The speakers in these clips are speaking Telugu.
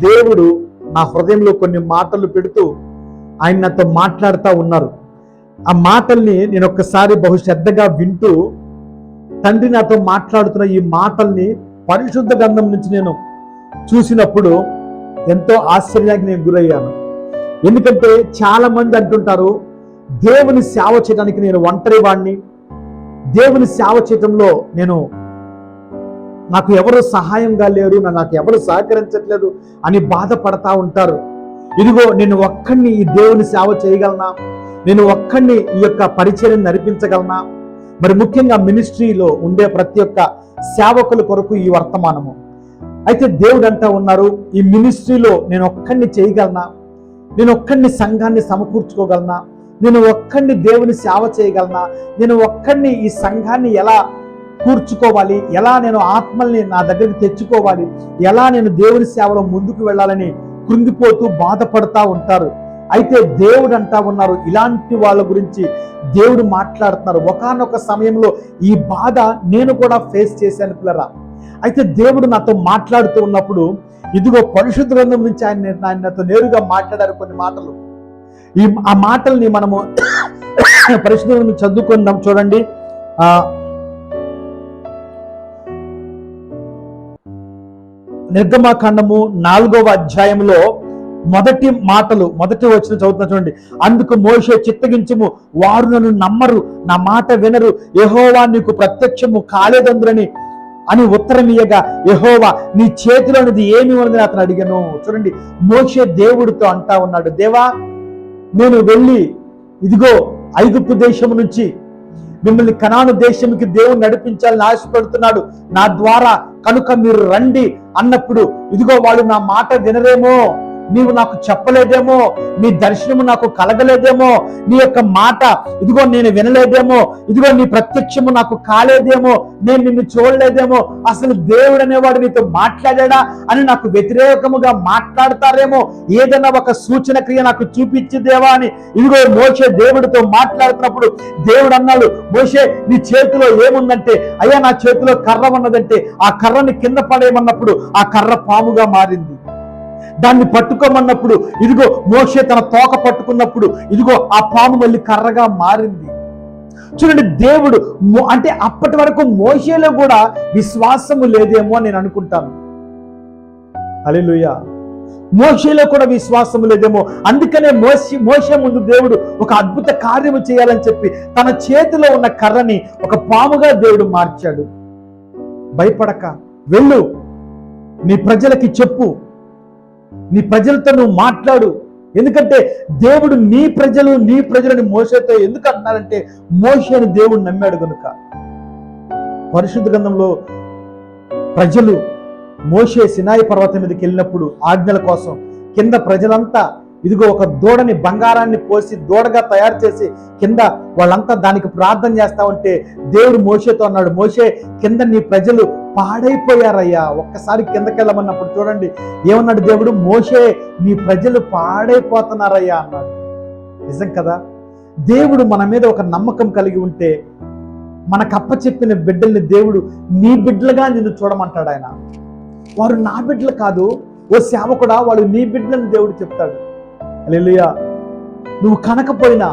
దేవుడు నా హృదయంలో కొన్ని మాటలు పెడుతూ ఆయన నాతో మాట్లాడుతూ ఉన్నారు. ఆ మాటల్ని నేను ఒక్కసారి బహుశ్రద్ధగా వింటూ, తండ్రి నాతో మాట్లాడుతున్న ఈ మాటల్ని పరిశుద్ధ గ్రంథం నుంచి నేను చూసినప్పుడు ఎంతో ఆశ్చర్యానికి నేను గురయ్యాను. ఎందుకంటే చాలా మంది అంటుంటారు, దేవుని సేవ చేయడానికి నేను ఒంటరి వాడిని, దేవుని సేవ చేయటంలో నాకు ఎవరు సహాయంగా లేరు, నాకు ఎవరు సహకరించట్లేదు అని బాధపడతా ఉంటారు. ఇదిగో నేను ఒక్కడిని ఈ దేవుని సేవ చేయగలనా, నేను ఒక్కడిని ఈ యొక్క పరిచయం నడిపించగలనా? మరి ముఖ్యంగా మినిస్ట్రీలో ఉండే ప్రతి ఒక్క సేవకుల కొరకు ఈ వర్తమానము. అయితే దేవుడు అంటా ఉన్నారు, ఈ మినిస్ట్రీలో నేను ఒక్కడిని చేయగలనా, నేను ఒక్కడిని సంఘాన్ని సమకూర్చుకోగలనా, నేను ఒక్కడిని దేవుని సేవ చేయగలనా, నేను ఒక్కడిని ఈ సంఘాన్ని ఎలా కూర్చుకోవాలి, ఎలా నేను ఆత్మల్ని నా దగ్గరికి తెచ్చుకోవాలి, ఎలా నేను దేవుని సేవలో ముందుకు వెళ్ళాలని కృంగిపోతూ బాధపడతా ఉంటారు. అయితే దేవుడు అంటా ఉన్నారు, ఇలాంటి వాళ్ళ గురించి దేవుడు మాట్లాడుతున్నారు. ఒకానొక సమయంలో ఈ బాధ నేను కూడా ఫేస్ చేశాను పిల్లరా. అయితే దేవుడు నాతో మాట్లాడుతూ ఉన్నప్పుడు ఇదిగో పరిశుద్ధ గ్రంథం నుంచి ఆయన నాతో నేరుగా మాట్లాడారు కొన్ని మాటలు. ఆ మాటల్ని మనము పరిశుద్ధ గ్రంథం చదువుకుందాం. చూడండి, నిర్గమకాండము 4వ అధ్యాయంలో మొదటి వచనం చదువుతున్నా చూడండి. అందుకు మోషే, చిత్తగించుము, వారు నన్ను నమ్మరు, నా మాట వినరు, యెహోవా నీకు ప్రత్యక్షము కాలేదందురని అని ఉత్తరం ఇయ్యగా, యెహోవా నీ చేతిలోనిది ఏమి ఉన్నదని అతను అడిగాను. చూడండి, మోషే దేవుడితో అంటా ఉన్నాడు, దేవా నేను వెళ్ళి ఇదిగో ఐగుప్తు దేశం నుంచి మిమ్మల్ని కనాను దేశంకి దేవుడు నడిపించాలని ఆశపడుతున్నాడు నా ద్వారా, కనుక మీరు రండి అన్నప్పుడు ఇదిగో వాళ్ళు నా మాట వినరేమో, నీవు నాకు చెప్పలేదేమో, నీ దర్శనము నాకు కలగలేదేమో, నీ యొక్క మాట ఇదిగో నేను వినలేదేమో, ఇదిగో నీ ప్రత్యక్షము నాకు కాలేదేమో, నేను నిన్ను చూడలేదేమో, అసలు దేవుడు అనేవాడు నీతో మాట్లాడా అని నాకు వ్యతిరేకముగా మాట్లాడతారేమో, ఏదైనా ఒక సూచన క్రియ నాకు చూపించిదేవా అని ఇదిగో మోషే దేవుడితో మాట్లాడుతున్నప్పుడు దేవుడు అన్నాడు, మోషే నీ చేతిలో ఏముందంటే, అయ్యా నా చేతిలో కర్ర ఉన్నదంటే ఆ కర్రని కింద పడేయమన్నప్పుడు ఆ కర్ర పాముగా మారింది. దాన్ని పట్టుకోమన్నప్పుడు ఇదిగో మోషే తన తోక పట్టుకున్నప్పుడు ఇదిగో ఆ పాము మళ్ళీ కర్రగా మారింది. చూడండి, దేవుడు అంటే అప్పటి వరకు మోషేలో కూడా విశ్వాసము లేదేమో నేను అనుకుంటాను. హల్లెలూయా. మోషేలో కూడా విశ్వాసము లేదేమో, అందుకనే మోషే ముందు దేవుడు ఒక అద్భుత కార్యము చేయాలని చెప్పి తన చేతిలో ఉన్న కర్రని ఒక పాముగా దేవుడు మార్చాడు. భయపడక వెళ్ళు, నీ ప్రజలకి చెప్పు, నీ ప్రజలతో నువ్వు మాట్లాడు. ఎందుకంటే దేవుడు నీ ప్రజలని మోషేతో ఎందుకు అంటున్నారంటే, మోషేని దేవుడు నమ్మాడు కనుక. పరిశుద్ధ గ్రంథంలో ప్రజలు మోషే సినాయి పర్వతం మీదకి వెళ్ళినప్పుడు ఆజ్ఞల కోసం కింద ప్రజలంతా ఇదిగో ఒక దూడని, బంగారాన్ని పోసి దూడగా తయారు చేసి కింద వాళ్ళంతా దానికి ప్రార్థన చేస్తా ఉంటే దేవుడు మోషేతో అన్నాడు, మోషే కింద నీ ప్రజలు పాడైపోయారయ్యా, ఒక్కసారి కిందకి వెళ్ళమన్నప్పుడు చూడండి ఏమన్నాడు దేవుడు, మోషే నీ ప్రజలు పాడైపోతున్నారయ్యా అన్నాడు. నిజం కదా. దేవుడు మన మీద ఒక నమ్మకం కలిగి ఉంటే మనకు అప్పచెప్పిన బిడ్డల్ని దేవుడు నీ బిడ్డలుగా నిన్ను చూడమంటాడు. ఆయన వారు నా బిడ్డలు కాదు, ఓ సేవకుడా వాళ్ళు నీ బిడ్డలని దేవుడు చెప్తాడు. హల్లెలూయా. నువ్వు కనకపోయినా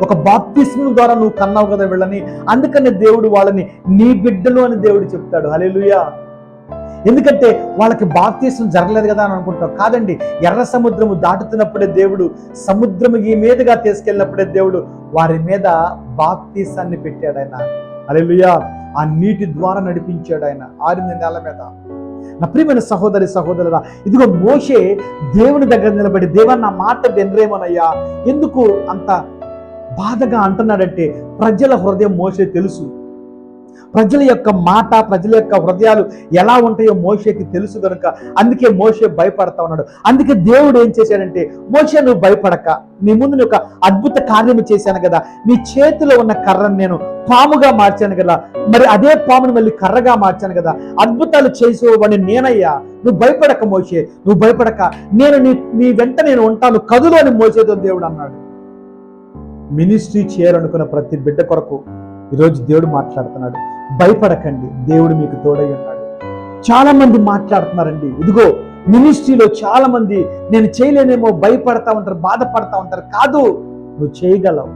ఒక బాప్తిస్మం ద్వారా నువ్వు కన్నావు కదా వీళ్ళని, అందుకనే దేవుడు వాళ్ళని నీ బిడ్డలు అని దేవుడు చెప్తాడు. హల్లెలూయా. ఎందుకంటే వాళ్ళకి బాప్తిస్మం జరగలేదు కదా అని అనుకుంటావు. కాదండి, ఎర్ర సముద్రము దాటుతున్నప్పుడే దేవుడు సముద్రము ఈ మీదుగా తీసుకెళ్ళినప్పుడే దేవుడు వారి మీద బాప్తిసాన్ని పెట్టాడు ఆయన. హల్లెలూయా. ఆ నీటి ద్వారా నడిపించాడు ఆయన ఆరింది నెల మీద. నా ప్రియమైన సహోదరి సహోదరులా, ఇదిగో మోషే దేవుని దగ్గర నిలబడి, దేవా నా మాట వినరేమోనయ్యా, ఎందుకు అంత బాధగా అంటున్నాడంటే ప్రజల హృదయం మోషే తెలుసు. ప్రజల యొక్క మాట, ప్రజల యొక్క హృదయాలు ఎలా ఉంటాయో మోషేకి తెలుసు కనుక అందుకే మోషే భయపడతా ఉన్నాడు. అందుకే దేవుడు ఏం చేశాడంటే, మోషే నువ్వు భయపడక, నీ ముందు నేను ఒక అద్భుత కార్యము చేశాను కదా, నీ చేతిలో ఉన్న కర్రను నేను పాముగా మార్చాను కదా, మరి అదే పామును మళ్ళీ కర్రగా మార్చాను కదా, అద్భుతాలు చేసేవాడిని నేనయ్యా, నువ్వు భయపడక మోషే, నువ్వు భయపడక, నేను నీ వెంట నేను ఉంటాను కదులు అని మోషేతో దేవుడు అన్నాడు. మినిస్ట్రీ చేయాలనుకున్న ప్రతి బిడ్డ కొరకు ఈరోజు దేవుడు మాట్లాడుతున్నాడు. భయపడకండి, దేవుడు మీకు తోడై ఉన్నాడు. చాలా మంది మాట్లాడుతున్నారండి, ఇదిగో మినిస్ట్రీలో చాలా మంది నేను చేయలేనేమో భయపడతా ఉంటారు, బాధపడతా ఉంటారు. కాదు, నువ్వు చేయగలవు,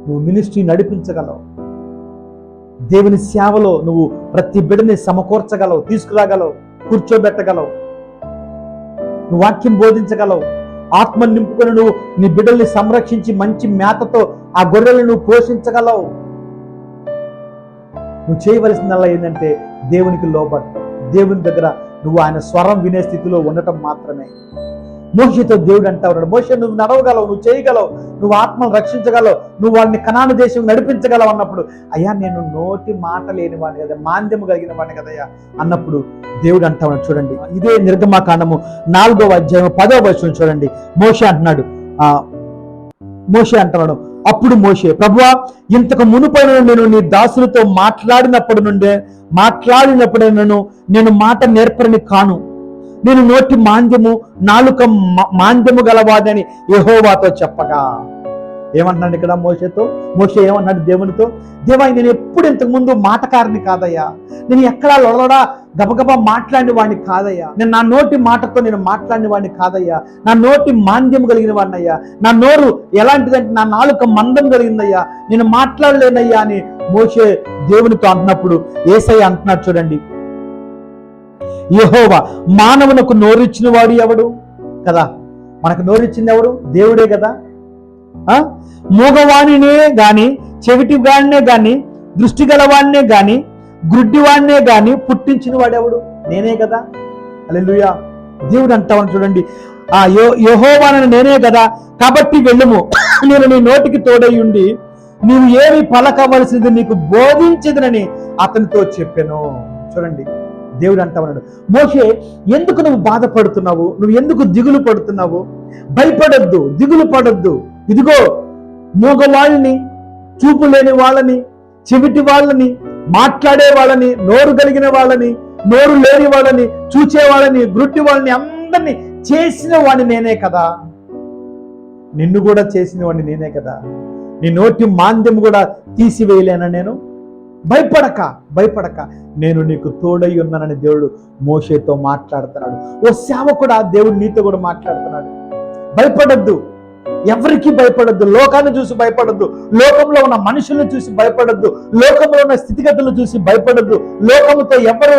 నువ్వు మినిస్ట్రీ నడిపించగలవు. దేవుని సేవలో నువ్వు ప్రతి బిడ్డని సమకూర్చగలవు, తీసుకురాగలవు, కూర్చోబెట్టగలవు, నువ్వు వాక్యం బోధించగలవు. ఆత్మను నింపుకొని నువ్వు నీ బిడ్డల్ని సంరక్షించి మంచి మేతతో ఆ గొర్రెలను నువ్వు పోషించగలవు. నువ్వు చేయవలసిందల్లా ఏంటంటే దేవునికి లోబడటం, దేవుని దగ్గర నువ్వు ఆయన స్వరం వినే స్థితిలో ఉండటం మాత్రమే. మోషేతో దేవుడు అంటా ఉన్నాడు, మోషే నువ్వు నడవగలవు, నువ్వు చేయగలవు, నువ్వు ఆత్మను రక్షించగలవు, నువ్వు వాడిని కనాను దేశం నడిపించగలవు అన్నప్పుడు, అయ్యా నేను నోటి మాట లేని వాడిని కదా, మాంద్యము కలిగిన వాడిని కదయ్యా అన్నప్పుడు దేవుడు అంటా ఉన్నాడు. చూడండి, ఇదే నిర్గమాకాండము 4వ అధ్యాయం 10వ వచనం చూడండి. మోషే అంటున్నాడు, మోషే అంటున్నాడు, అప్పుడు మోషే, ప్రభువా ఇంతకు మునుపైన నేను నీ దాసులతో మాట్లాడినప్పుడే నేను మాట నేర్పరిని కాను, నేను నోటి మాంద్యము నాలుక మాంద్యము గలవాడని యెహోవాతో చెప్పగా. ఏమంటున్నాడు ఇక్కడ మోషే ఏమన్నాడు దేవునితో, దేవా నేను ఎప్పుడు ఇంతకు ముందు మాటకారిని కాదయ్యా, నేను ఎక్కడా లొడలడా గబగబా మాట్లాడిన వాడిని కాదయ్యా, నేను నా నోటి మాటతో నేను మాట్లాడిన వాడిని కాదయ్యా, నా నోటి మాంద్యం కలిగిన వాడిని అయ్యా, నా నోరు ఎలాంటిదంటే నా నాలుక మందం కలిగిందయ్యా, నేను మాట్లాడలేనయ్యా అని మోషే దేవునితో అంటున్నప్పుడు యేసయ్య అంటున్నాడు చూడండి, యెహోవా మానవునకు నోరిచ్చిన వాడు ఎవడు కదా, మనకు నోరిచ్చింది ఎవడు? దేవుడే కదా. మూగవాణినే గాని, చెవిటి వాడినే గాని, దృష్టి గలవాడినే గాని, గ్రుడ్డివాడినే గాని పుట్టించిన వాడెవడు? నేనే కదా. హల్లెలూయా. దేవుడు అంటామని చూడండి, యెహోవాను నేనే కదా, కాబట్టి వెళ్ళుము, నేను నీ నోటికి తోడై ఉండి నీవు ఏమి పలకవలసింది నీకు బోధించదునని అతనితో చెప్పాను. చూడండి, దేవుడు అంటా ఉన్నాడు, మోషే ఎందుకు నువ్వు బాధపడుతున్నావు, నువ్వు ఎందుకు దిగులు పడుతున్నావు? భయపడొద్దు, దిగులు పడొద్దు. ఇదిగో మూగవాళ్ళని, చూపు లేని వాళ్ళని, చెవిటి వాళ్ళని, మాట్లాడే వాళ్ళని, నోరు కలిగిన వాళ్ళని, నోరు లేని వాళ్ళని, చూచే వాళ్ళని, గ్రుడ్డి వాళ్ళని అందరినీ చేసిన వాడిని నేనే కదా, నిన్ను కూడా చేసిన వాడిని నేనే కదా, నీ నోటి మాంద్యం కూడా తీసివేయలేనా నేను? భయపడక నేను నీకు తోడై ఉన్నానని దేవుడు మోషేతో మాట్లాడుతున్నాడు. ఓ సేవకుడా, దేవుడు నీతో కూడా మాట్లాడుతున్నాడు. భయపడొద్దు, ఎవరికి భయపడొద్దు, లోకాన్ని చూసి భయపడొద్దు, లోకంలో ఉన్న మనుషులను చూసి భయపడొద్దు, లోకంలో ఉన్న స్థితిగతులను చూసి భయపడొద్దు, లోకముతో ఎవరు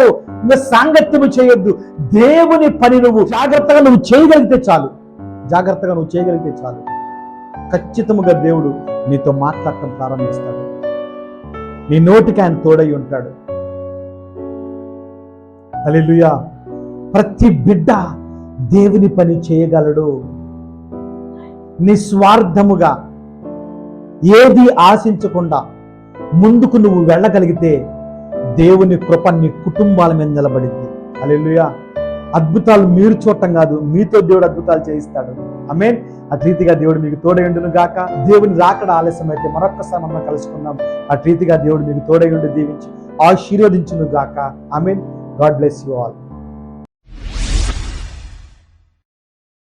సాంగత్యము చేయొద్దు. దేవుని పని నువ్వు జాగ్రత్తగా నువ్వు చేయగలిగితే చాలు, ఖచ్చితముగా దేవుడు నీతో మాట్లాడటం ప్రారంభిస్తాడు. నీ నోటికి ఆయన తోడై ఉంటాడు. హల్లెలూయా. ప్రతి బిడ్డ దేవుని పని చేయగలడు. నిస్వార్థముగా ఏది ఆశించకుండా ముందుకు నువ్వు వెళ్ళగలిగితే దేవుని కృప నీ కుటుంబాల మీద నిలబడింది. హల్లెలూయా. అద్భుతాలు మీరు చూడటం కాదు, మీతో దేవుడు అద్భుతాలు చేయిస్తాడు. ఆమేన్. అటు రీతిగా దేవుడు మీకు తోడయుండును గాక. దేవుని రాకడ ఆలస్యం అయితే మరొక్కసారి మనం కలుసుకుందాం. అటు రీతిగా దేవుడు మీకు తోడయుండి దీవించి ఆశీర్వదించును గాక. Amen. God bless you all.